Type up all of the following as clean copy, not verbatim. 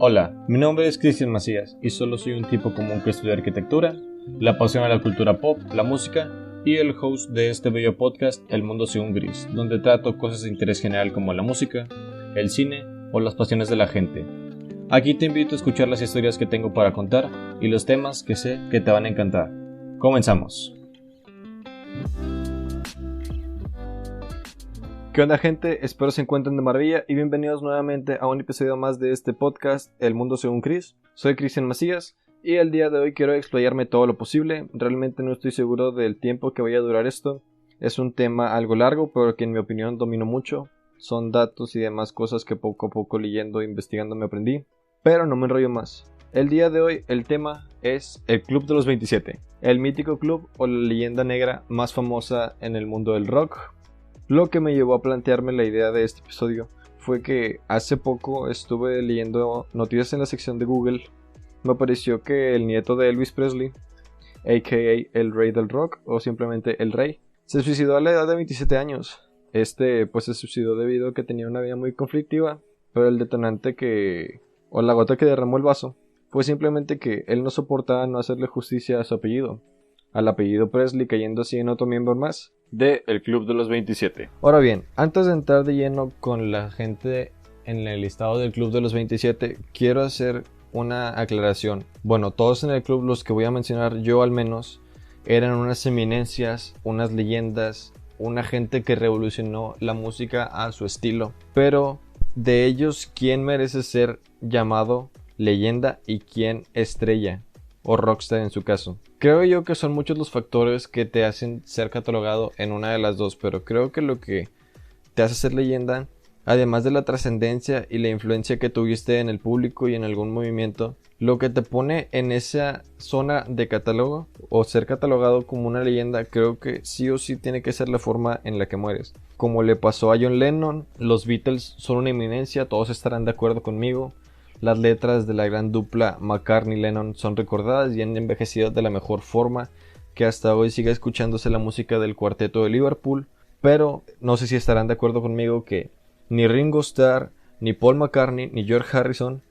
Hola, mi nombre es Cristian Macías y solo soy un tipo común que estudia arquitectura, le apasiona la cultura pop, la música y el host de este bello podcast El Mundo Según Gris, donde trato cosas de interés general como la música, el cine o las pasiones de la gente. Aquí te invito a escuchar las historias que tengo para contar y los temas que sé que te van a encantar. Comenzamos. ¿Qué onda, gente? Espero se encuentren de maravilla y bienvenidos nuevamente a un episodio más de este podcast El Mundo Según Chris. Soy Cristian Macías y el día de hoy quiero explayarme todo lo posible. Realmente no estoy seguro del tiempo que vaya a durar esto. Es un tema algo largo, pero que en mi opinión domino mucho. Son datos y demás cosas que poco a poco leyendo e investigando me aprendí. Pero no me enrollo más. El día de hoy el tema es el Club de los 27. El mítico club o la leyenda negra más famosa en el mundo del rock. Lo que me llevó a plantearme la idea de este episodio fue que hace poco estuve leyendo noticias en la sección de Google. Me pareció que el nieto de Elvis Presley, a.k.a. el rey del rock o simplemente el rey, se suicidó a la edad de 27 años. Pues se suicidó debido a que tenía una vida muy conflictiva, pero el detonante o la gota que derramó el vaso fue simplemente que él no soportaba no hacerle justicia a su apellido, al apellido Presley, cayendo así en otro miembro más de el Club de los 27. Ahora bien, antes de entrar de lleno con la gente en el listado del Club de los 27, quiero hacer una aclaración. Bueno, todos en el club, los que voy a mencionar yo al menos, eran unas eminencias, unas leyendas, una gente que revolucionó la música a su estilo. Pero de ellos, ¿quién merece ser llamado leyenda y quién estrella? O rockstar en su caso. Creo yo que son muchos los factores que te hacen ser catalogado en una de las dos, pero creo que lo que te hace ser leyenda, además de la trascendencia y la influencia que tuviste en el público y en algún movimiento, lo que te pone en esa zona de catálogo o ser catalogado como una leyenda, creo que sí o sí tiene que ser la forma en la que mueres. Como le pasó a John Lennon, los Beatles son una eminencia, todos estarán de acuerdo conmigo. Las letras de la gran dupla McCartney-Lennon son recordadas y han envejecido de la mejor forma, que hasta hoy sigue escuchándose la música del cuarteto de Liverpool, pero no sé si estarán de acuerdo conmigo que ni Ringo Starr, ni Paul McCartney, ni George Harrison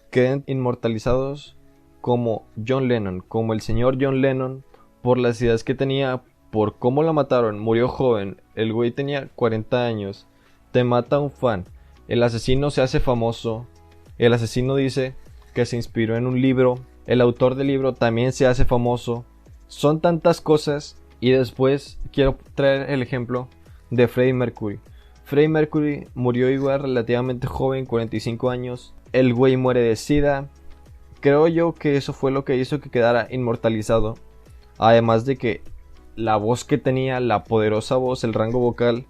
queden inmortalizados como John Lennon, como el señor John Lennon, por las ideas que tenía, por cómo la mataron, murió joven, el güey tenía 40 años, te mata un fan, el asesino se hace famoso. El asesino dice que se inspiró en un libro, el autor del libro también se hace famoso. Son tantas cosas y después quiero traer el ejemplo de Freddie Mercury. Freddie Mercury murió igual relativamente joven, 45 años. El güey muere de SIDA. Creo yo que eso fue lo que hizo que quedara inmortalizado. Además de que la voz que tenía, la poderosa voz, el rango vocal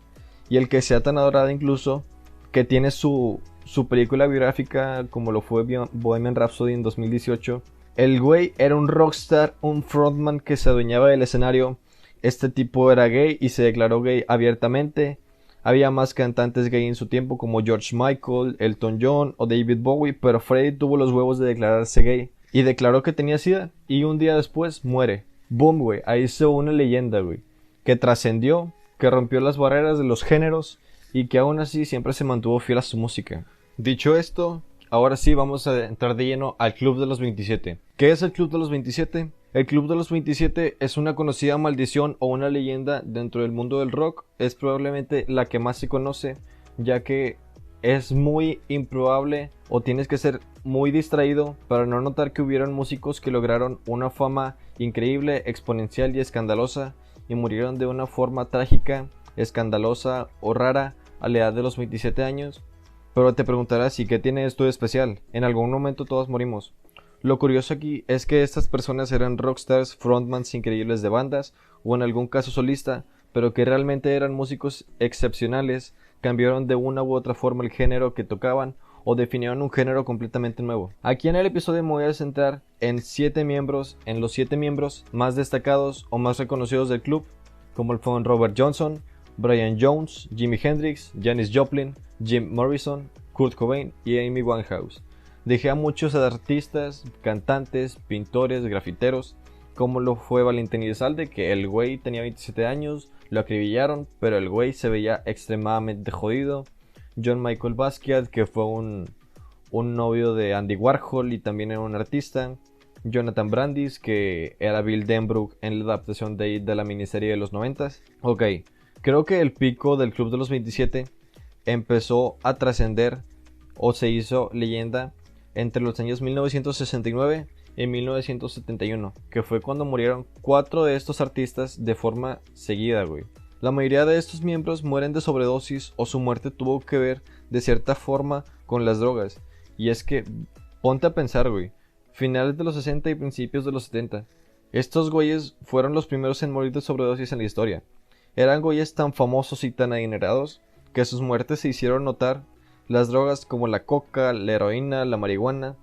y el que sea tan adorado incluso que tiene su película biográfica como lo fue Bohemian Rhapsody en 2018. El güey era un rockstar, un frontman que se adueñaba del escenario. Este tipo era gay y se declaró gay abiertamente. Había más cantantes gay en su tiempo como George Michael, Elton John o David Bowie, pero Freddie tuvo los huevos de declararse gay y declaró que tenía SIDA y un día después muere. Boom, güey, ahí hizo una leyenda, güey, que trascendió, que rompió las barreras de los géneros y que aún así siempre se mantuvo fiel a su música. Dicho esto, ahora sí vamos a entrar de lleno al Club de los 27. ¿Qué es el Club de los 27? El Club de los 27 es una conocida maldición o una leyenda dentro del mundo del rock. Es probablemente la que más se conoce, ya que es muy improbable o tienes que ser muy distraído para no notar que hubieron músicos que lograron una fama increíble, exponencial y escandalosa y murieron de una forma trágica, escandalosa o rara a la edad de los 27 años, pero te preguntarás, ¿y qué tiene esto de especial? En algún momento todos morimos. Lo curioso aquí es que estas personas eran rockstars, frontmans increíbles de bandas, o en algún caso solista, pero que realmente eran músicos excepcionales, cambiaron de una u otra forma el género que tocaban, o definieron un género completamente nuevo. Aquí en el episodio me voy a centrar en los 7 miembros más destacados o más reconocidos del club, como fueron Robert Johnson, Brian Jones, Jimi Hendrix, Janis Joplin, Jim Morrison, Kurt Cobain y Amy Winehouse. Dejé a muchos artistas, cantantes, pintores, grafiteros, como lo fue Valentín Elizalde, que el güey tenía 27 años, lo acribillaron, pero el güey se veía extremadamente jodido. John Michael Basquiat, que fue un un novio de Andy Warhol y también era un artista. Jonathan Brandis, que era Bill Denbrough en la adaptación de la miniserie de los 90s. Ok, creo que el pico del Club de los 27 empezó a trascender o se hizo leyenda entre los años 1969 y 1971, que fue cuando murieron 4 de estos artistas de forma seguida, güey. La mayoría de estos miembros mueren de sobredosis o su muerte tuvo que ver de cierta forma con las drogas. Y es que, ponte a pensar, güey, finales de los 60 y principios de los 70, estos güeyes fueron los primeros en morir de sobredosis en la historia. Eran güeyes tan famosos y tan adinerados que sus muertes se hicieron notar. Las drogas como la coca, la heroína, la marihuana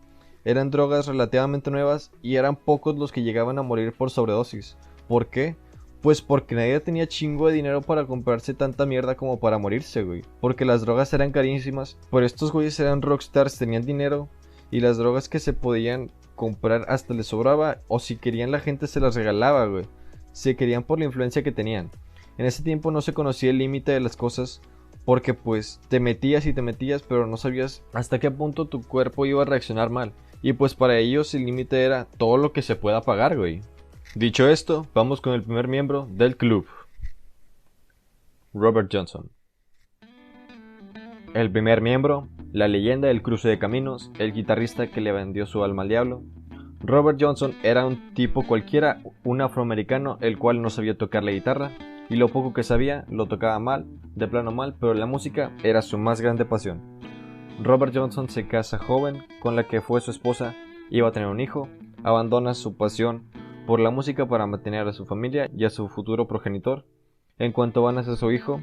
eran drogas relativamente nuevas y eran pocos los que llegaban a morir por sobredosis. ¿Por qué? Pues porque nadie tenía chingo de dinero para comprarse tanta mierda como para morirse, güey. Porque las drogas eran carísimas, pero estos güeyes eran rockstars, tenían dinero y las drogas que se podían comprar hasta les sobraba, o si querían la gente se las regalaba, güey. Se querían por la influencia que tenían. En ese tiempo no se conocía el límite de las cosas, porque pues te metías y te metías, pero no sabías hasta qué punto tu cuerpo iba a reaccionar mal. Y pues para ellos el límite era todo lo que se pueda pagar, güey. Dicho esto, vamos con el primer miembro del club. Robert Johnson. El primer miembro, la leyenda del cruce de caminos, el guitarrista que le vendió su alma al diablo. Robert Johnson era un tipo cualquiera, un afroamericano el cual no sabía tocar la guitarra, y lo poco que sabía lo tocaba mal, de plano mal, pero la música era su más grande pasión. Robert Johnson se casa joven, con la que fue su esposa, iba a tener un hijo, abandona su pasión por la música para mantener a su familia y a su futuro progenitor. En cuanto van a nacer su hijo,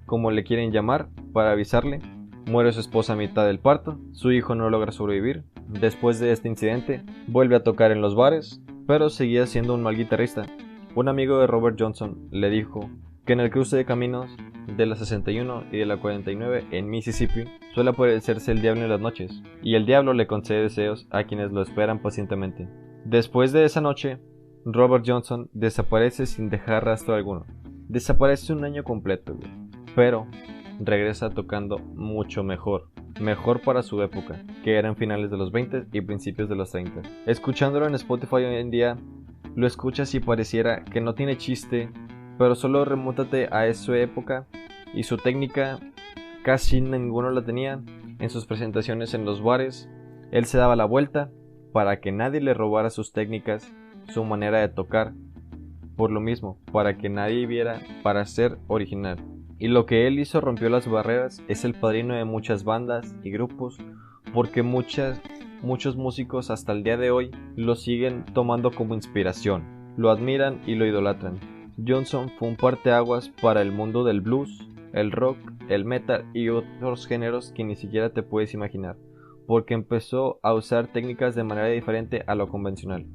como le quieren llamar, para avisarle, muere su esposa a mitad del parto, su hijo no logra sobrevivir. Después de este incidente, vuelve a tocar en los bares, pero seguía siendo un mal guitarrista. Un amigo de Robert Johnson le dijo que en el cruce de caminos de la 61 y de la 49 en Mississippi suele aparecerse el diablo en las noches, y el diablo le concede deseos a quienes lo esperan pacientemente. Después de esa noche, Robert Johnson desaparece sin dejar rastro alguno. Desaparece un año completo, güey, pero regresa tocando mucho mejor para su época, que eran finales de los 20 y principios de los 30. Escuchándolo en Spotify hoy en día, lo escuchas y pareciera que no tiene chiste, pero solo remóntate a esa época y su técnica casi ninguno la tenía. En sus presentaciones en los bares, él se daba la vuelta para que nadie le robara sus técnicas, su manera de tocar, por lo mismo, para que nadie viera para ser original. Y lo que él hizo rompió las barreras, es el padrino de muchas bandas y grupos, porque muchos músicos hasta el día de hoy lo siguen tomando como inspiración, lo admiran y lo idolatran. Johnson fue un parteaguas para el mundo del blues, el rock, el metal y otros géneros que ni siquiera te puedes imaginar, porque empezó a usar técnicas de manera diferente a lo convencional.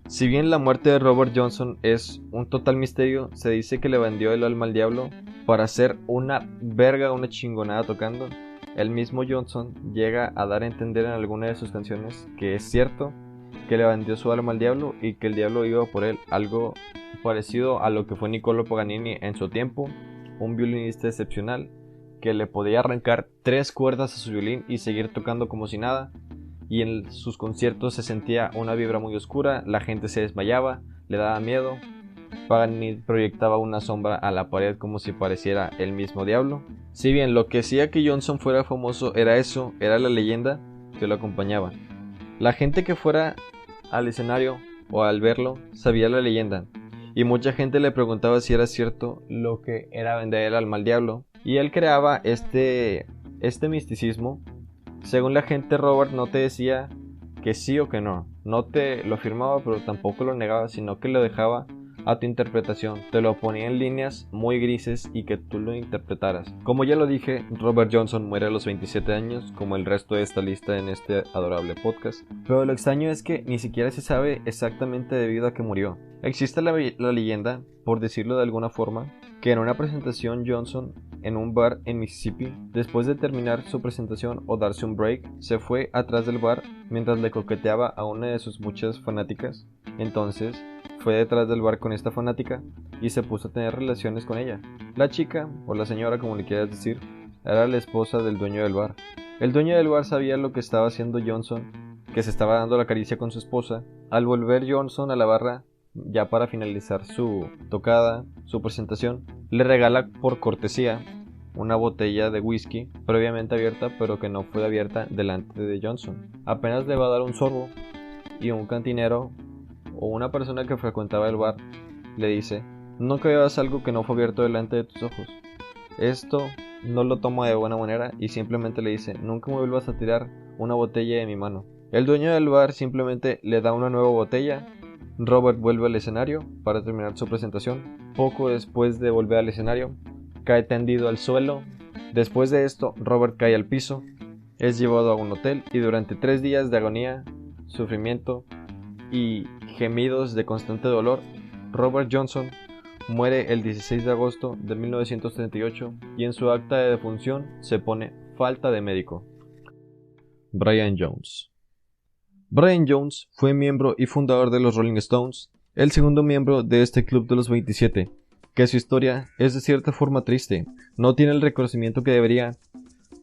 Si bien la muerte de Robert Johnson es un total misterio, se dice que le vendió el alma al diablo para hacer una verga, una chingonada tocando. El mismo Johnson llega a dar a entender en alguna de sus canciones que es cierto, que le vendió su alma al diablo y que el diablo iba por él, algo parecido a lo que fue Niccolo Paganini en su tiempo, un violinista excepcional que le podía arrancar 3 cuerdas a su violín y seguir tocando como si nada. Y en sus conciertos se sentía una vibra muy oscura, la gente se desmayaba, le daba miedo. Paganini proyectaba una sombra a la pared como si pareciera el mismo diablo. Si bien lo que hacía que Johnson fuera famoso era eso, era la leyenda que lo acompañaba. La gente que fuera al escenario o al verlo sabía la leyenda, y mucha gente le preguntaba si era cierto lo que era vender el alma al diablo, y él creaba este misticismo. Según la gente, Robert no te decía que sí o que no te lo afirmaba, pero tampoco lo negaba, sino que lo dejaba a tu interpretación, te lo ponía en líneas muy grises y que tú lo interpretaras. Como ya lo dije, Robert Johnson muere a los 27 años, como el resto de esta lista en este adorable podcast, pero lo extraño es que ni siquiera se sabe exactamente debido a que murió. Existe la leyenda, por decirlo de alguna forma, que en una presentación Johnson en un bar en Mississippi, después de terminar su presentación o darse un break, se fue atrás del bar mientras le coqueteaba a una de sus muchas fanáticas. Entonces fue detrás del bar con esta fanática y se puso a tener relaciones con ella. La chica, o la señora como le quieras decir, era la esposa del dueño del bar. El dueño del bar sabía lo que estaba haciendo Johnson, que se estaba dando la caricia con su esposa. Al volver Johnson a la barra, ya para finalizar su tocada, su presentación, le regala por cortesía una botella de whisky previamente abierta, pero que no fue abierta delante de Johnson. Apenas le va a dar un sorbo y un cantinero o una persona que frecuentaba el bar le dice: "No que bebas algo que no fue abierto delante de tus ojos". Esto no lo toma de buena manera y simplemente le dice: "Nunca me vuelvas a tirar una botella de mi mano". El dueño del bar simplemente le da una nueva botella. Robert vuelve al escenario para terminar su presentación. Poco después de volver al escenario, cae tendido al suelo. Después de esto, Robert cae al piso, es llevado a un hotel y durante 3 días de agonía, sufrimiento y gemidos de constante dolor, Robert Johnson muere el 16 de agosto de 1938 y en su acta de defunción se pone falta de médico. Brian Jones. Brian Jones fue miembro y fundador de los Rolling Stones, el segundo miembro de este club de los 27, que su historia es de cierta forma triste, no tiene el reconocimiento que debería.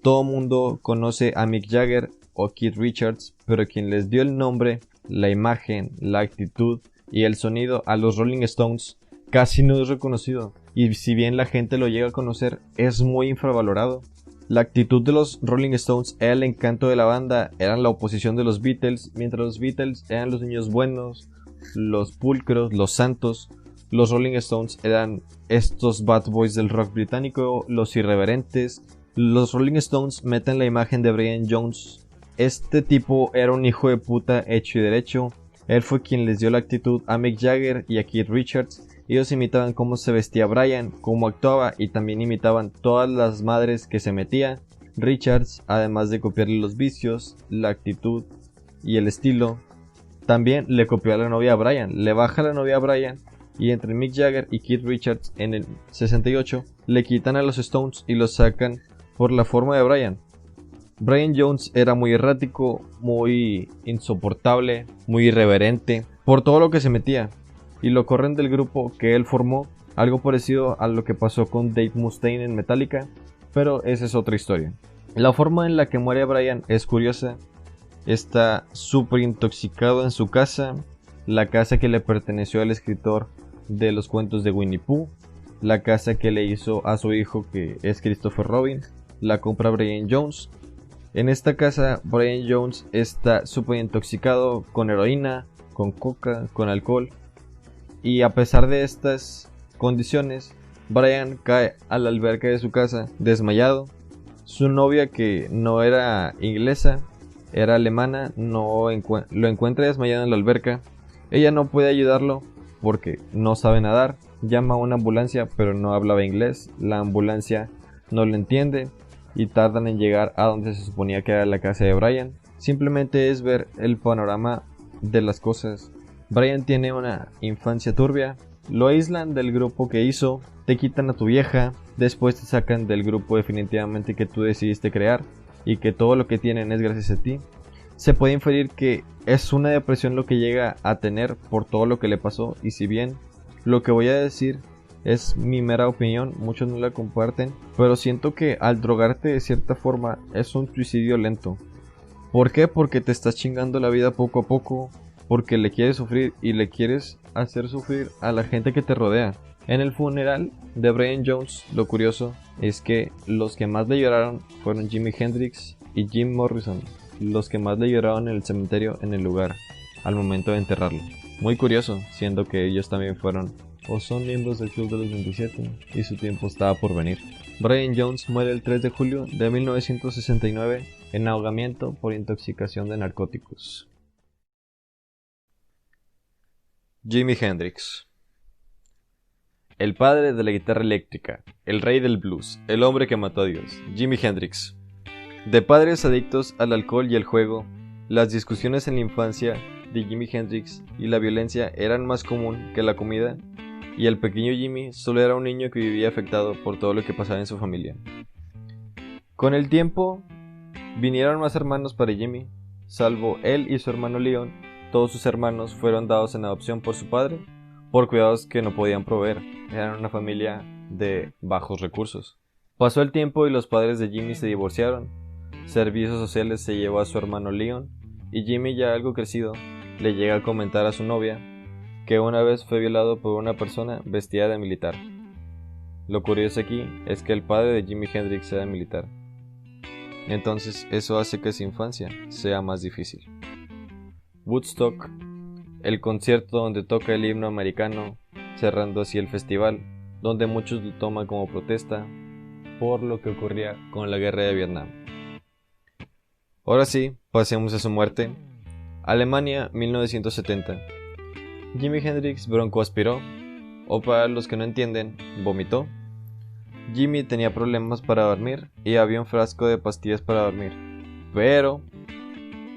Todo mundo conoce a Mick Jagger o Keith Richards, pero quien les dio el nombre, la imagen, la actitud y el sonido a los Rolling Stones casi no es reconocido, y si bien la gente lo llega a conocer, es muy infravalorado. La actitud de los Rolling Stones era el encanto de la banda, eran la oposición de los Beatles, mientras los Beatles eran los niños buenos, los pulcros, los santos. Los Rolling Stones eran estos bad boys del rock británico, los irreverentes. Los Rolling Stones meten la imagen de Brian Jones. Este tipo era un hijo de puta hecho y derecho. Él fue quien les dio la actitud a Mick Jagger y a Keith Richards. Ellos imitaban cómo se vestía Brian, cómo actuaba y también imitaban todas las madres que se metía. Richards, además de copiarle los vicios, la actitud y el estilo, también le copió a la novia a Brian. Le baja la novia a Brian y entre Mick Jagger y Keith Richards en el 68 le quitan a los Stones y los sacan por la forma de Brian. Brian Jones era muy errático, muy insoportable, muy irreverente por todo lo que se metía, y lo corren del grupo que él formó, algo parecido a lo que pasó con Dave Mustaine en Metallica, pero esa es otra historia. La forma en la que muere Brian es curiosa. Está súper intoxicado en su casa, la casa que le perteneció al escritor de los cuentos de Winnie Pooh, la casa que le hizo a su hijo, que es Christopher Robin, la compra Brian Jones. En esta casa Brian Jones está súper intoxicado con heroína, con coca, con alcohol, y a pesar de estas condiciones, Brian cae a la alberca de su casa desmayado. Su novia, que no era inglesa, era alemana, lo encuentra desmayado en la alberca. Ella no puede ayudarlo porque no sabe nadar. Llama a una ambulancia, pero no hablaba inglés. La ambulancia no lo entiende y tardan en llegar a donde se suponía que era la casa de Brian. Simplemente es ver el panorama de las cosas. Brian tiene una infancia turbia, lo aíslan del grupo que hizo, te quitan a tu vieja, después te sacan del grupo definitivamente que tú decidiste crear y que todo lo que tienen es gracias a ti. Se puede inferir que es una depresión lo que llega a tener por todo lo que le pasó, y si bien lo que voy a decir es mi mera opinión, muchos no la comparten, pero siento que al drogarte de cierta forma es un suicidio lento. ¿Por qué? Porque te estás chingando la vida poco a poco, porque le quieres sufrir y le quieres hacer sufrir a la gente que te rodea. En el funeral de Brian Jones, lo curioso es que los que más le lloraron fueron Jimi Hendrix y Jim Morrison, los que más le lloraron en el cementerio en el lugar, al momento de enterrarlo. Muy curioso, siendo que ellos también fueron o son miembros del Club de los 27 y su tiempo estaba por venir. Brian Jones muere el 3 de julio de 1969 en ahogamiento por intoxicación de narcóticos. Jimi Hendrix. El padre de la guitarra eléctrica, el rey del blues, el hombre que mató a Dios, Jimi Hendrix. De padres adictos al alcohol y el juego, las discusiones en la infancia de Jimi Hendrix y la violencia eran más común que la comida, y el pequeño Jimi solo era un niño que vivía afectado por todo lo que pasaba en su familia. Con el tiempo, vinieron más hermanos para Jimi, salvo él y su hermano Leon. Todos sus hermanos fueron dados en adopción por su padre, por cuidados que no podían proveer. Eran una familia de bajos recursos. Pasó el tiempo y los padres de Jimi se divorciaron. servicios sociales se llevó a su hermano Leon y Jimmy, ya algo crecido, le llega a comentar a su novia que una vez fue violado por una persona vestida de militar. Lo curioso aquí es que el padre de Jimi Hendrix era militar. Entonces eso hace que su infancia sea más difícil. Woodstock, el concierto donde toca el himno americano, cerrando así el festival, donde muchos lo toman como protesta por lo que ocurría con la guerra de Vietnam. Ahora sí, pasemos a su muerte. Alemania, 1970. Jimi Hendrix broncoaspiró, o para los que no entienden, vomitó. Jimmy tenía problemas para dormir y había un frasco de pastillas para dormir, pero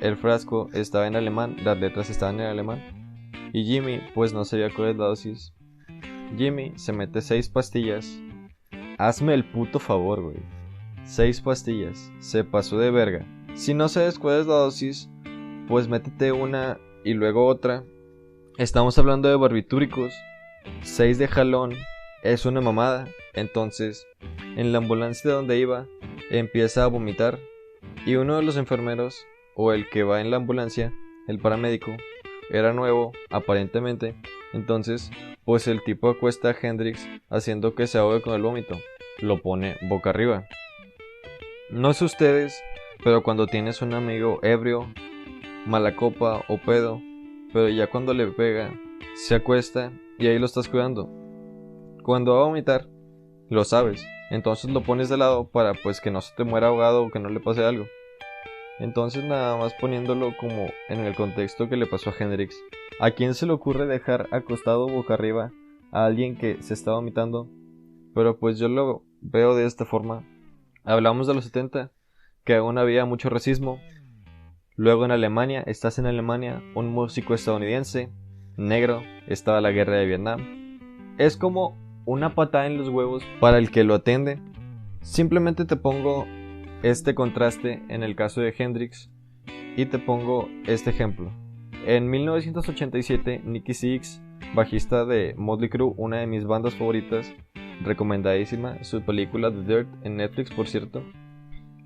el frasco estaba en alemán, las letras estaban en alemán, y Jimmy pues no sabía cuál es la dosis. Jimmy se mete 6 pastillas. Hazme el puto favor, güey. 6 pastillas. Se pasó de verga. Si no sabes cuál es la dosis, pues métete una y luego otra. Estamos hablando de barbitúricos. 6 de jalón es una mamada. Entonces, en la ambulancia donde iba, empieza a vomitar. Y uno de los enfermeros, o el que va en la ambulancia, el paramédico, era nuevo, aparentemente. Entonces, pues el tipo acuesta a Hendrix haciendo que se ahogue con el vómito. Lo pone boca arriba. No sé ustedes, pero cuando tienes un amigo ebrio, mala copa o pedo, pero ya cuando le pega, se acuesta y ahí lo estás cuidando. Cuando va a vomitar, lo sabes, entonces lo pones de lado para pues que no se te muera ahogado o que no le pase algo. Entonces nada más poniéndolo como en el contexto que le pasó a Hendrix. ¿A quién se le ocurre dejar acostado boca arriba a alguien que se está vomitando? Pero pues yo lo veo de esta forma. Hablamos de los 70, que aún había mucho racismo. Luego en Alemania, estás en Alemania, un músico estadounidense, negro, estaba la guerra de Vietnam. Es como una patada en los huevos para el que lo atiende. Simplemente te pongo este contraste en el caso de Hendrix y te pongo este ejemplo. En 1987, Nicky Sixx, bajista de Motley Crue, una de mis bandas favoritas, recomendadísima, su película The Dirt en Netflix por cierto,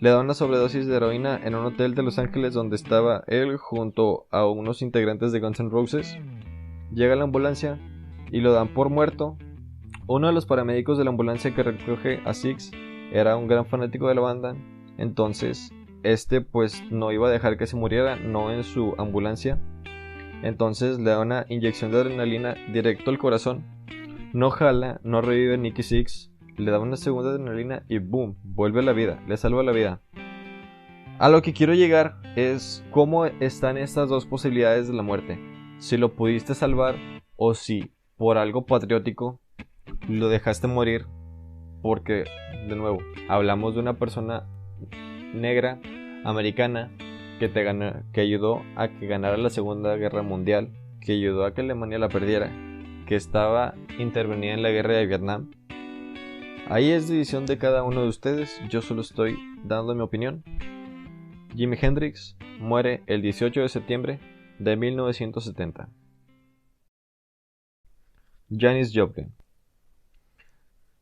le da una sobredosis de heroína en un hotel de Los Ángeles donde estaba él junto a unos integrantes de Guns N' Roses. Llega la ambulancia y lo dan por muerto. Uno de los paramédicos de la ambulancia que recoge a Sixx era un gran fanático de la banda, entonces pues no iba a dejar que se muriera, no en su ambulancia. Entonces le da una inyección de adrenalina directo al corazón. No jala, no revive Nicky Sixx, le da una segunda adrenalina y boom, vuelve a la vida, le salva la vida. A lo que quiero llegar es cómo están estas dos posibilidades de la muerte. Si lo pudiste salvar o si por algo patriótico lo dejaste morir, porque de nuevo hablamos de una persona negra, americana, que ayudó a que ganara la Segunda Guerra Mundial, que ayudó a que Alemania la perdiera, que estaba intervenida en la guerra de Vietnam. Ahí es decisión de cada uno de ustedes, yo solo estoy dando mi opinión. Jimi Hendrix muere el 18 de septiembre de 1970. Janis Joplin.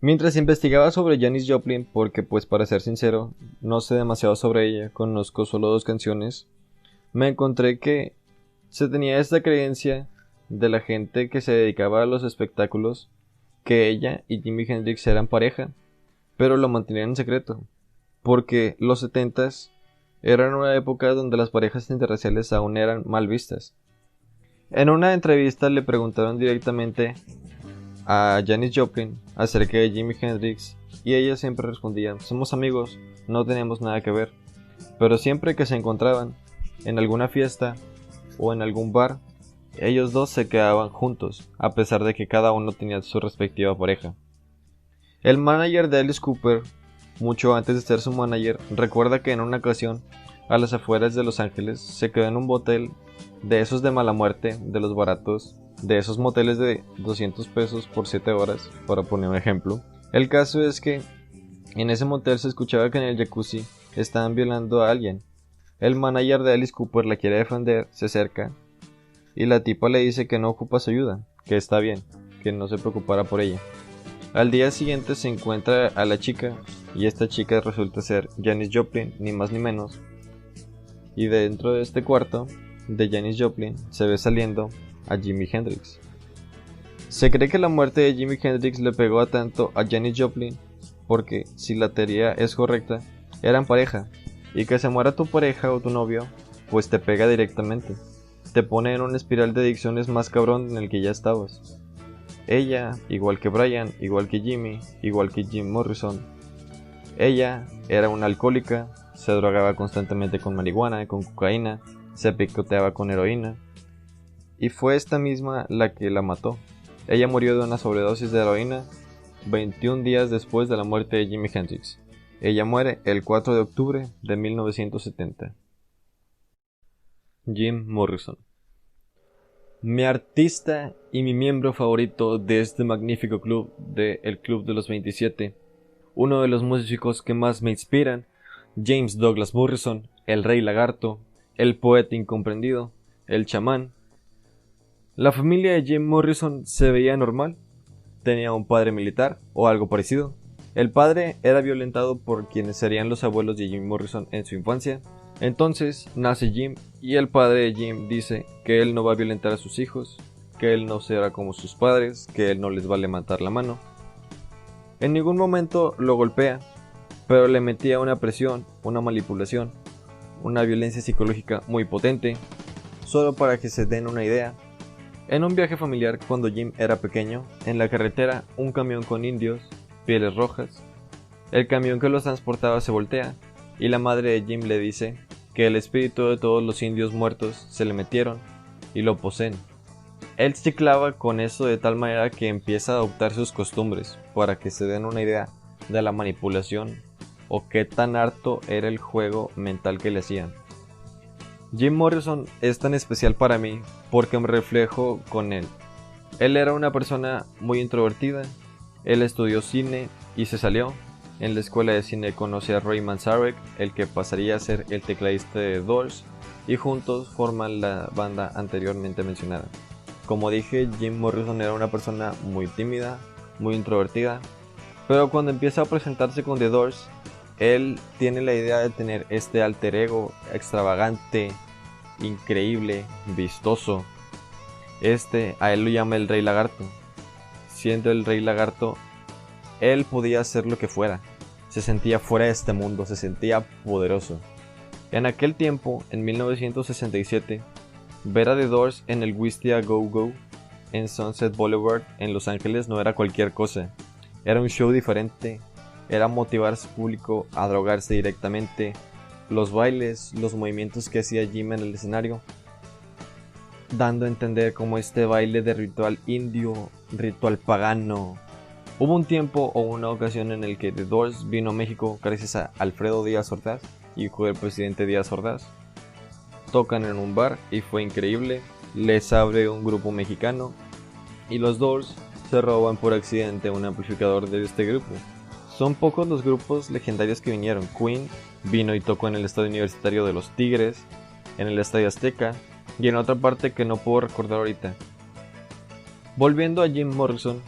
Mientras investigaba sobre Janis Joplin, porque pues para ser sincero, no sé demasiado sobre ella, conozco solo 2 canciones, me encontré que se tenía esta creencia de la gente que se dedicaba a los espectáculos, que ella y Jimi Hendrix eran pareja, pero lo mantenían en secreto, porque los 70s eran una época donde las parejas interraciales aún eran mal vistas. En una entrevista le preguntaron directamente a Janis Joplin acerca de Jimi Hendrix y ella siempre respondía: somos amigos, no tenemos nada que ver, pero siempre que se encontraban en alguna fiesta o en algún bar, ellos dos se quedaban juntos, a pesar de que cada uno tenía su respectiva pareja. El manager de Alice Cooper, mucho antes de ser su manager, recuerda que en una ocasión, a las afueras de Los Ángeles, se quedó en un motel de esos de mala muerte, de los baratos, de esos moteles de 200 pesos por 7 horas, para poner un ejemplo. El caso es que en ese motel se escuchaba que en el jacuzzi estaban violando a alguien. El manager de Alice Cooper la quiere defender, se acerca y la tipa le dice que no ocupa su ayuda, que está bien, que no se preocupara por ella. Al día siguiente se encuentra a la chica, y esta chica resulta ser Janis Joplin, ni más ni menos. Y dentro de este cuarto de Janis Joplin se ve saliendo a Jimi Hendrix. Se cree que la muerte de Jimi Hendrix le pegó tanto a Janis Joplin porque, si la teoría es correcta, eran pareja, y que se muera tu pareja o tu novio, pues te pega directamente, te pone en una espiral de adicciones más cabrón en el que ya estabas. Ella, igual que Brian, igual que Jimmy, igual que Jim Morrison, ella era una alcohólica, se drogaba constantemente con marihuana, con cocaína, se picoteaba con heroína, y fue esta misma la que la mató. Ella murió de una sobredosis de heroína 21 días después de la muerte de Jimi Hendrix. Ella muere el 4 de octubre de 1970. Jim Morrison. Mi artista y mi miembro favorito de este magnífico club, el Club de los 27. Uno de los músicos que más me inspiran, James Douglas Morrison, el Rey Lagarto, el poeta incomprendido, el chamán. La familia de Jim Morrison se veía normal. Tenía un padre militar o algo parecido. El padre era violentado por quienes serían los abuelos de Jim Morrison en su infancia. Entonces nace Jim y el padre de Jim dice que él no va a violentar a sus hijos, que él no será como sus padres, que él no les va a levantar la mano. En ningún momento lo golpea, pero le metía una presión, una manipulación, una violencia psicológica muy potente, solo para que se den una idea. En un viaje familiar cuando Jim era pequeño, en la carretera un camión con indios, pieles rojas. El camión que los transportaba se voltea y la madre de Jim le dice que el espíritu de todos los indios muertos se le metieron y lo poseen. Él se clava con eso de tal manera que empieza a adoptar sus costumbres, para que se den una idea de la manipulación o qué tan harto era el juego mental que le hacían. Jim Morrison es tan especial para mí porque me reflejo con él. Él era una persona muy introvertida, él estudió cine y se salió. En la escuela de cine conoce a Ray Manzarek, el que pasaría a ser el tecladista de Doors, y juntos forman la banda anteriormente mencionada. Como dije, Jim Morrison era una persona muy tímida, muy introvertida, pero cuando empieza a presentarse con The Doors, él tiene la idea de tener este alter ego extravagante, increíble, vistoso. A él lo llama el Rey Lagarto. Siendo el Rey Lagarto, él podía hacer lo que fuera. Se sentía fuera de este mundo, se sentía poderoso. En aquel tiempo, en 1967, ver a The Doors en el Whistia Go Go en Sunset Boulevard en Los Ángeles no era cualquier cosa. Era un show diferente. Era motivar a su público a drogarse directamente, los bailes, los movimientos que hacía Jim en el escenario, dando a entender como este baile de ritual indio, ritual pagano. Hubo un tiempo o una ocasión en el que The Doors vino a México gracias a Alfredo Díaz Ordaz, hijo del presidente Díaz Ordaz. Tocan en un bar y fue increíble, les abre un grupo mexicano y los Doors se roban por accidente un amplificador de este grupo. Son pocos los grupos legendarios que vinieron. Queen vino y tocó en el estadio universitario de los Tigres, en el estadio Azteca y en otra parte que no puedo recordar ahorita. Volviendo a Jim Morrison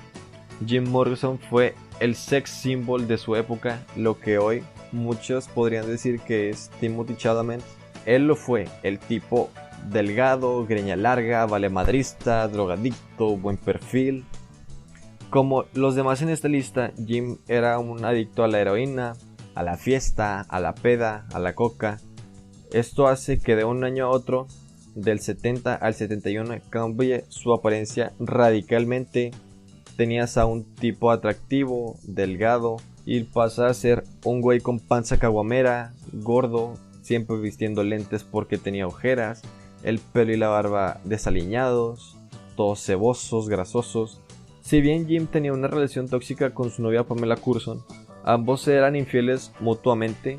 fue el sex symbol de su época, lo que hoy muchos podrían decir que es Timothy Chalamet. Él lo fue, el tipo delgado, greña larga, valemadrista, drogadicto, buen perfil. Como los demás en esta lista, Jim era un adicto a la heroína, a la fiesta, a la peda, a la coca. Esto hace que de un año a otro, del 70 al 71, cambie su apariencia radicalmente. Tenías a un tipo atractivo, delgado, y pasa a ser un güey con panza caguamera, gordo, siempre vistiendo lentes porque tenía ojeras, el pelo y la barba desaliñados, todos cebosos, grasosos. Si bien Jim tenía una relación tóxica con su novia Pamela Curson, ambos eran infieles mutuamente,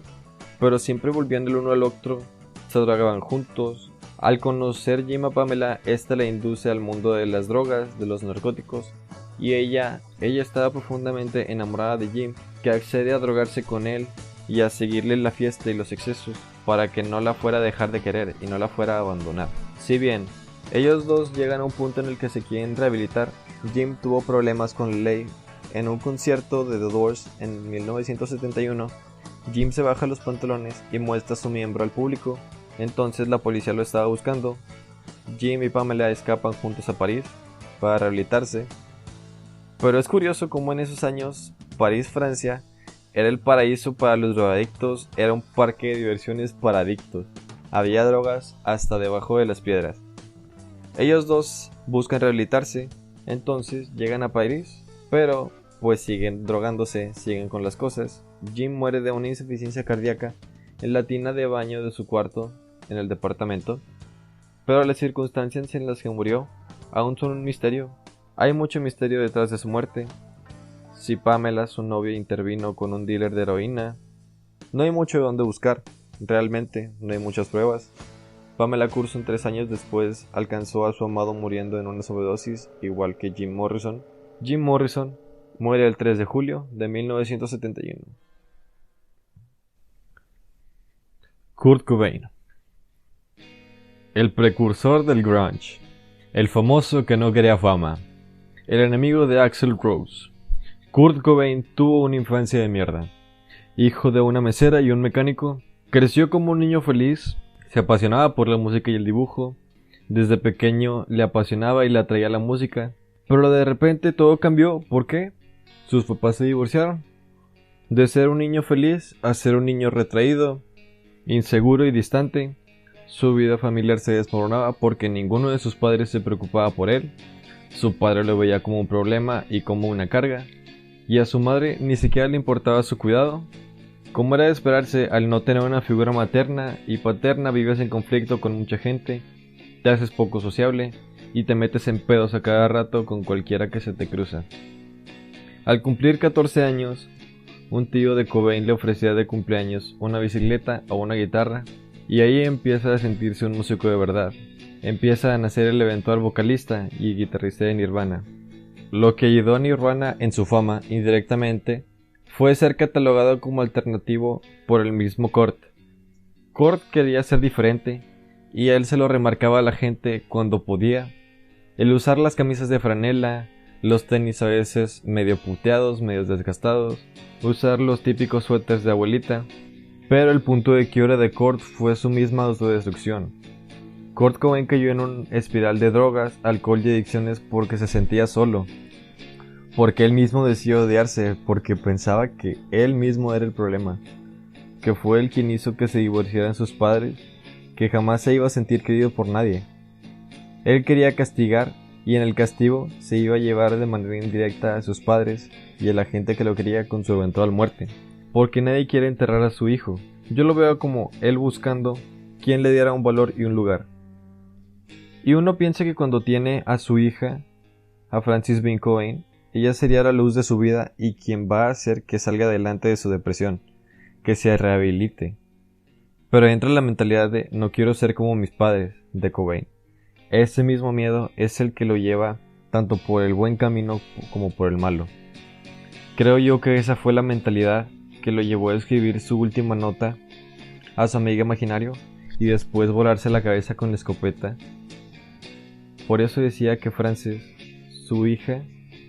pero siempre volvían el uno al otro, se drogaban juntos. Al conocer Jim a Pamela, esta le induce al mundo de las drogas, de los narcóticos, y ella estaba profundamente enamorada de Jim, que accede a drogarse con él y a seguirle la fiesta y los excesos, para que no la fuera a dejar de querer y no la fuera a abandonar. Si bien ellos dos llegan a un punto en el que se quieren rehabilitar, Jim tuvo problemas con la ley en un concierto de The Doors en 1971, Jim se baja los pantalones y muestra su miembro al público. Entonces la policía lo estaba buscando. Jim y Pamela escapan juntos a París para rehabilitarse. Pero es curioso cómo en esos años París, Francia, era el paraíso para los drogadictos, era un parque de diversiones para adictos. Había drogas hasta debajo de las piedras. Ellos dos buscan rehabilitarse, entonces llegan a París, pero pues siguen drogándose, siguen con las cosas. Jim muere de una insuficiencia cardíaca en la tina de baño de su cuarto en el departamento, pero las circunstancias en las que murió aún son un misterio. Hay mucho misterio detrás de su muerte. Si Pamela, su novia, intervino con un dealer de heroína, no hay mucho de dónde buscar, realmente no hay muchas pruebas. Pamela Courson 3 años después alcanzó a su amado muriendo en una sobredosis, igual que Jim Morrison. Jim Morrison muere el 3 de julio de 1971. Kurt Cobain, el precursor del grunge, el famoso que no quería fama, el enemigo de Axl Rose. Kurt Cobain tuvo una infancia de mierda. Hijo de una mesera y un mecánico, creció como un niño feliz. Se apasionaba por la música y el dibujo. Desde pequeño le apasionaba y le atraía la música. Pero de repente todo cambió. ¿Por qué? Sus papás se divorciaron. De ser un niño feliz a ser un niño retraído, inseguro y distante. Su vida familiar se desmoronaba porque ninguno de sus padres se preocupaba por él. Su padre lo veía como un problema y como una carga. Y a su madre ni siquiera le importaba su cuidado. Como era de esperarse, al no tener una figura materna y paterna vives en conflicto con mucha gente, te haces poco sociable y te metes en pedos a cada rato con cualquiera que se te cruza. Al cumplir 14 años, un tío de Cobain le ofrecía de cumpleaños una bicicleta o una guitarra, y ahí empieza a sentirse un músico de verdad. Empieza a nacer el eventual vocalista y guitarrista de Nirvana. Lo que ayudó a Nirvana en su fama indirectamente fue ser catalogado como alternativo por el mismo Kurt. Kurt quería ser diferente y él se lo remarcaba a la gente cuando podía. El usar las camisas de franela, los tenis a veces medio puteados, medio desgastados, usar los típicos suéteres de abuelita. Pero el punto de quiebra de Kurt fue su misma autodestrucción. Kurt Cobain cayó en un espiral de drogas, alcohol y adicciones porque se sentía solo. Porque él mismo decidió odiarse, porque pensaba que él mismo era el problema, que fue él quien hizo que se divorciaran sus padres, que jamás se iba a sentir querido por nadie. Él quería castigar, y en el castigo se iba a llevar de manera indirecta a sus padres y a la gente que lo quería con su eventual muerte, porque nadie quiere enterrar a su hijo. Yo lo veo como él buscando quien le diera un valor y un lugar. Y uno piensa que cuando tiene a su hija, a Frances Bean Cobain, ella sería la luz de su vida y quien va a hacer que salga adelante de su depresión, que se rehabilite. Pero entra la mentalidad de no quiero ser como mis padres, de Cobain. Ese mismo miedo es el que lo lleva tanto por el buen camino como por el malo. Creo yo que esa fue la mentalidad que lo llevó a escribir su última nota a su amiga imaginario y después volarse la cabeza con la escopeta. Por eso decía que Frances, su hija,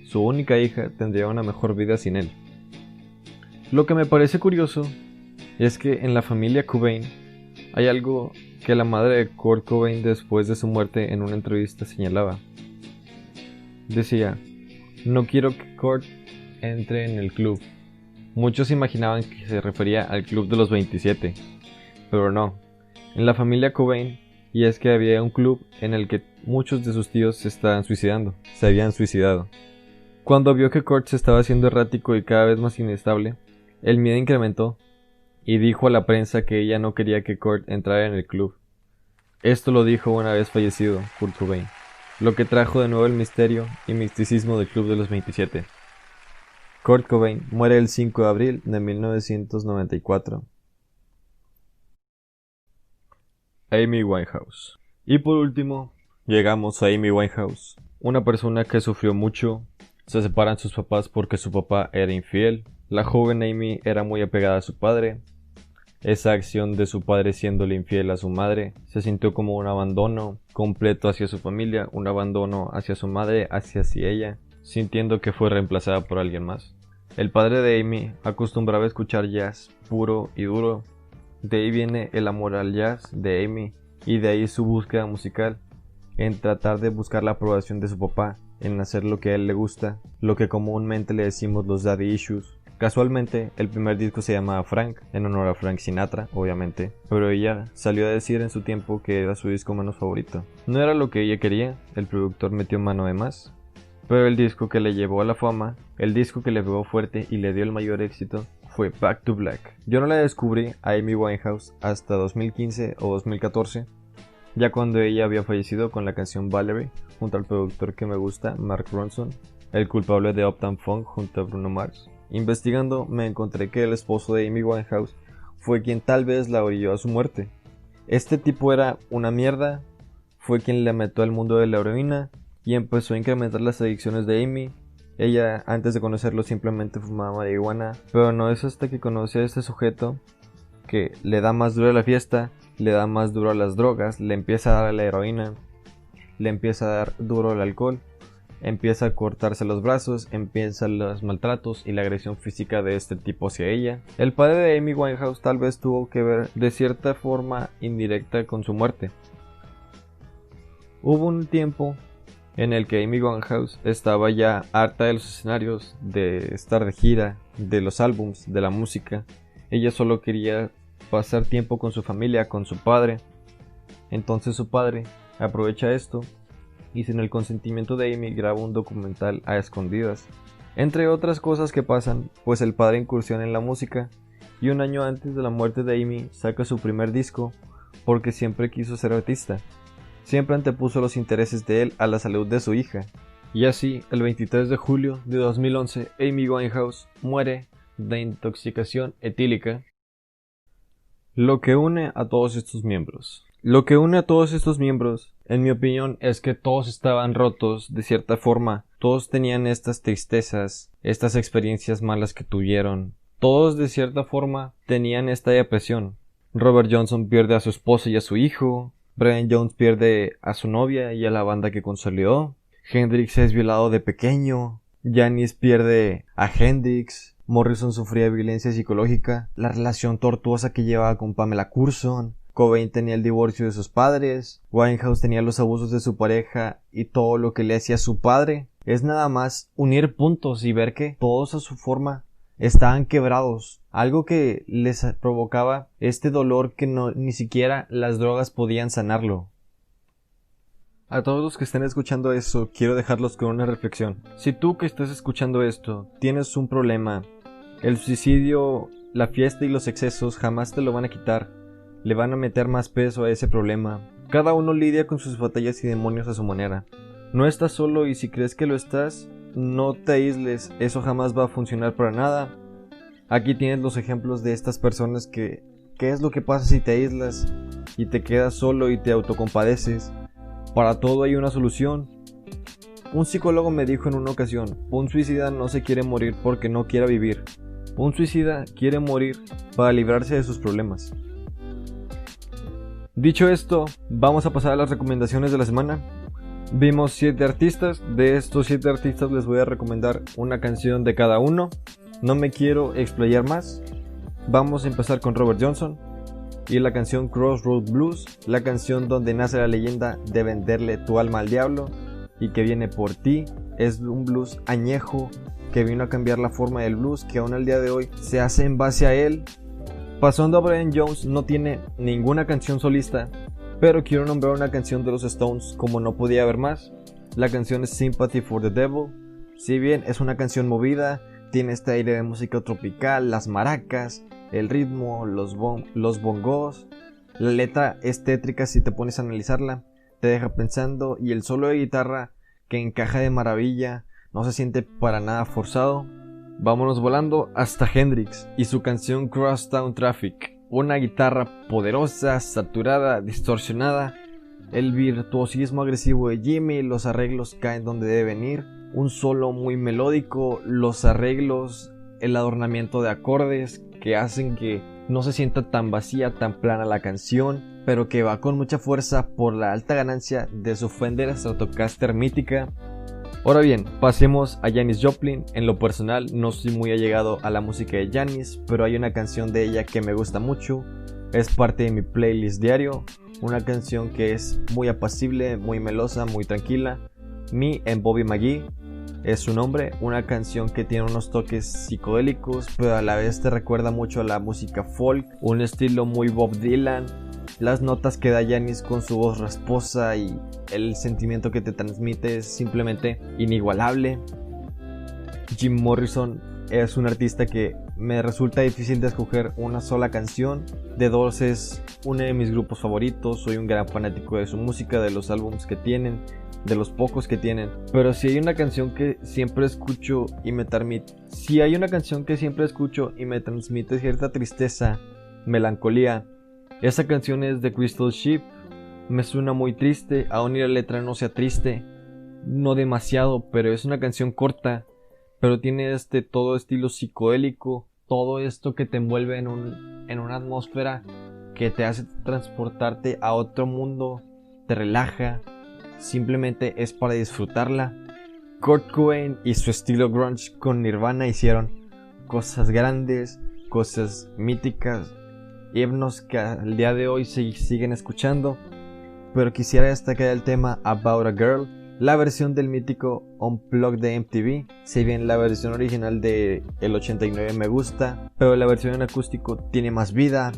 su única hija, tendría una mejor vida sin él. Lo que me parece curioso es que en la familia Cobain hay algo que la madre de Kurt Cobain después de su muerte en una entrevista señalaba. Decía, no quiero que Kurt entre en el club. Muchos imaginaban que se refería al club de los 27, pero no. En la familia Cobain, y es que había un club en el que muchos de sus tíos se estaban suicidando, se habían suicidado. Cuando vio que Kurt se estaba haciendo errático y cada vez más inestable, el miedo incrementó y dijo a la prensa que ella no quería que Kurt entrara en el club. Esto lo dijo una vez fallecido Kurt Cobain, lo que trajo de nuevo el misterio y misticismo del club de los 27. Kurt Cobain muere el 5 de abril de 1994. Amy Winehouse. Y por último, llegamos a Amy Winehouse, una persona que sufrió mucho. Se separan sus papás porque su papá era infiel. La joven Amy era muy apegada a su padre. Esa acción de su padre siéndole infiel a su madre se sintió como un abandono completo hacia su familia, un abandono hacia su madre, hacia ella. sintiendo que fue reemplazada por alguien más. El padre de Amy acostumbraba a escuchar jazz puro y duro. De ahí viene el amor al jazz de Amy y de ahí su búsqueda musical, en tratar de buscar la aprobación de su papá, en hacer lo que a él le gusta, lo que comúnmente le decimos los daddy issues. Casualmente, el primer disco se llamaba Frank, en honor a Frank Sinatra, obviamente, pero ella salió a decir en su tiempo que era su disco menos favorito. No era lo que ella quería, el productor metió mano de más, pero el disco que le llevó a la fama, el disco que le pegó fuerte y le dio el mayor éxito, fue Back to Black. Yo no la descubrí a Amy Winehouse hasta 2015 o 2014, ya cuando ella había fallecido con la canción Valerie, junto al productor que me gusta, Mark Ronson, el culpable de Uptown Funk junto a Bruno Mars. Investigando me encontré que el esposo de Amy Winehouse fue quien tal vez la orilló a su muerte. Este tipo era una mierda, fue quien le metió al mundo de la heroína y empezó a incrementar las adicciones de Amy. Ella antes de conocerlo simplemente fumaba marihuana, pero no es hasta que conoce a este sujeto que le da más duro a la fiesta, le da más duro a las drogas, le empieza a dar a la heroína, le empieza a dar duro al alcohol, empieza a cortarse los brazos, empiezan los maltratos y la agresión física de este tipo hacia ella. El padre de Amy Winehouse tal vez tuvo que ver de cierta forma indirecta con su muerte. Hubo un tiempo en el que Amy Winehouse estaba ya harta de los escenarios, de estar de gira, de los álbums, de la música. Ella solo quería pasar tiempo con su familia, con su padre. Entonces su padre aprovecha esto y sin el consentimiento de Amy graba un documental a escondidas. Entre otras cosas que pasan, pues el padre incursiona en la música y un año antes de la muerte de Amy saca su primer disco porque siempre quiso ser artista. Siempre antepuso los intereses de él a la salud de su hija. Y así, el 23 de julio de 2011, Amy Winehouse muere de intoxicación etílica. Lo que une a todos estos miembros. En mi opinión, es que todos estaban rotos de cierta forma. Todos tenían estas tristezas, estas experiencias malas que tuvieron. Todos de cierta forma tenían esta depresión. Robert Johnson pierde a su esposa y a su hijo. Brian Jones pierde a su novia y a la banda que consolidó. Hendrix es violado de pequeño. Janis pierde a Hendrix. Morrison sufría violencia psicológica. La relación tortuosa que llevaba con Pamela Curson. Cobain tenía el divorcio de sus padres. Winehouse tenía los abusos de su pareja y todo lo que le hacía su padre. Es nada más unir puntos y ver que todos a su forma estaban quebrados, algo que les provocaba este dolor que ni siquiera las drogas podían sanarlo. A todos los que estén escuchando esto, quiero dejarlos con una reflexión. Si tú que estás escuchando esto tienes un problema, el suicidio, la fiesta y los excesos jamás te lo van a quitar, le van a meter más peso a ese problema. Cada uno lidia con sus batallas y demonios a su manera. No estás solo y si crees que lo estás, no te aísles, eso jamás va a funcionar para nada. Aquí tienes los ejemplos de estas personas ¿qué es lo que pasa si te aíslas y te quedas solo y te autocompadeces? Para todo hay una solución. Un psicólogo me dijo en una ocasión, un suicida no se quiere morir porque no quiera vivir. Un suicida quiere morir para librarse de sus problemas. Dicho esto, vamos a pasar a las recomendaciones de la semana. Vimos 7 artistas, de estos 7 artistas les voy a recomendar una canción de cada uno. No me quiero explayar más. Vamos a empezar con Robert Johnson y la canción Crossroad Blues, la canción donde nace la leyenda de venderle tu alma al diablo y que viene por ti. Es un blues añejo que vino a cambiar la forma del blues, que aún al día de hoy se hace en base a él. Pasando a Brian Jones, no tiene ninguna canción solista, pero quiero nombrar una canción de los Stones como no podía haber más. La canción es Sympathy for the Devil. Si bien es una canción movida, tiene este aire de música tropical, las maracas, el ritmo, los bongos. La letra es tétrica si te pones a analizarla, te deja pensando y el solo de guitarra que encaja de maravilla, no se siente para nada forzado. Vámonos volando hasta Hendrix y su canción Crosstown Traffic. Una guitarra poderosa, saturada, distorsionada, el virtuosismo agresivo de Jimmy, los arreglos caen donde deben ir, un solo muy melódico, los arreglos, el adornamiento de acordes que hacen que no se sienta tan vacía, tan plana la canción, pero que va con mucha fuerza por la alta ganancia de su Fender Stratocaster mítica. Ahora bien, pasemos a Janis Joplin. En lo personal no soy muy allegado a la música de Janis, pero hay una canción de ella que me gusta mucho. Es parte de mi playlist diario. Una canción que es muy apacible, muy melosa, muy tranquila. Me and Bobby McGee es su nombre. Una canción que tiene unos toques psicodélicos, pero a la vez te recuerda mucho a la música folk. Un estilo muy Bob Dylan. Las notas que da Janis con su voz rasposa y el sentimiento que te transmite es simplemente inigualable. Jim Morrison es un artista que me resulta difícil de escoger una sola canción. The Doors es uno de mis grupos favoritos, soy un gran fanático de su música, de los álbumes que tienen, de los pocos que tienen. Pero si hay una canción que siempre escucho y me transmite, cierta tristeza, melancolía, esa canción es The Crystal Ship. Me suena muy triste, aún y la letra no sea triste, no demasiado, pero es una canción corta, pero tiene todo estilo psicodélico, todo esto que te envuelve en una atmósfera que te hace transportarte a otro mundo, te relaja, simplemente es para disfrutarla. Kurt Cobain y su estilo grunge con Nirvana hicieron cosas grandes, cosas míticas, himnos que al día de hoy se siguen escuchando, pero quisiera destacar el tema About a Girl, la versión del mítico Unplugged de MTV. Si bien la versión original del 89 me gusta, pero la versión en acústico tiene más vida,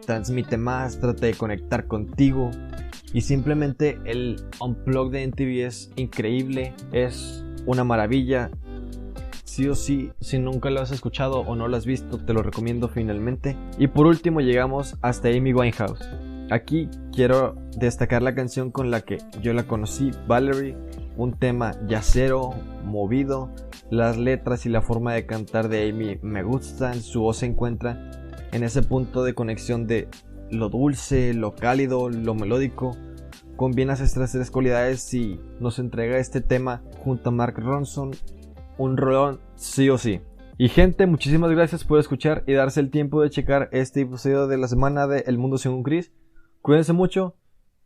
transmite más, trata de conectar contigo y simplemente el Unplugged de MTV es increíble, es una maravilla. Sí o sí, si nunca lo has escuchado o no lo has visto, te lo recomiendo finalmente. Y por último llegamos hasta Amy Winehouse. Aquí quiero destacar la canción con la que yo la conocí, Valerie, un tema yacero, movido. Las letras y la forma de cantar de Amy me gustan, su voz se encuentra en ese punto de conexión de lo dulce, lo cálido, lo melódico. Combina estas tres cualidades y nos entrega este tema junto a Mark Ronson, un rolón sí o sí. Y gente, muchísimas gracias por escuchar y darse el tiempo de checar este episodio de la semana de El Mundo Según Chris. Cuídense mucho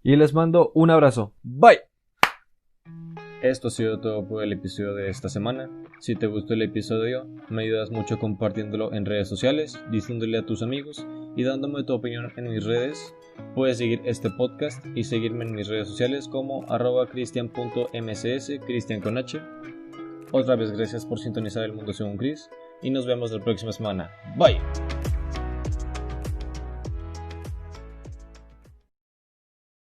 y les mando un abrazo. Bye. Esto ha sido todo por el episodio de esta semana. Si te gustó el episodio, me ayudas mucho compartiéndolo en redes sociales, diciéndole a tus amigos y dándome tu opinión en mis redes. Puedes seguir este podcast y seguirme en mis redes sociales como @cristian.mcs, Cristian con H. Otra vez gracias por sintonizar El Mundo Según Chris y nos vemos la próxima semana. Bye.